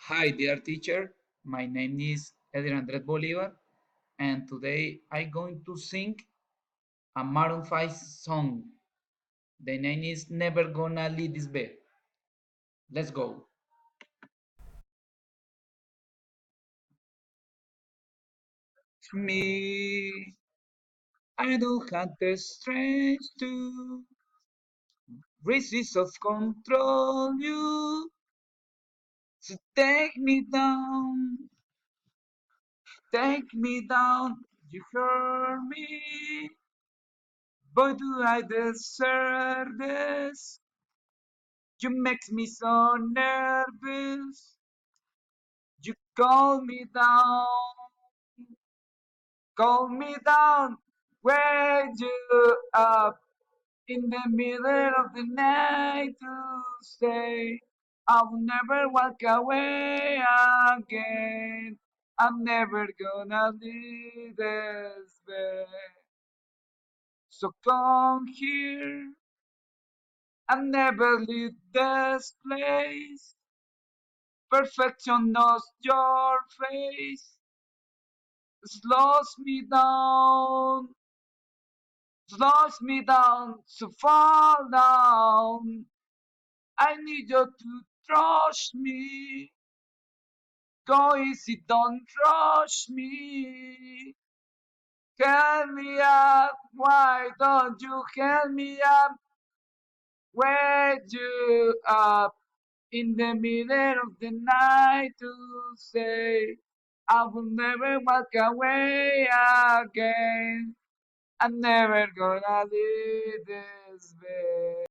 Hi, dear teacher. My name is Edgar Andres Bolivar, and today I'm going to sing a Maroon 5 song. The name is Never Gonna Leave This Bed. Let's go. Me, I don't have the strength to resist or control you. So take me down. You hurt me, but do I deserve this? You make me so nervous. You call me down, wake you up in the middle of the night to say, I'll never walk away again. I'm never gonna leave this bed. So come here and never leave this place. Perfection knows your face. Slows me down, slows me down to fall down. I need you to trust me. Go easy, don't rush me. Help me up, why don't you help me up? Wake you up in the middle of the night to say, I will never walk away again. I'm never gonna leave this bed.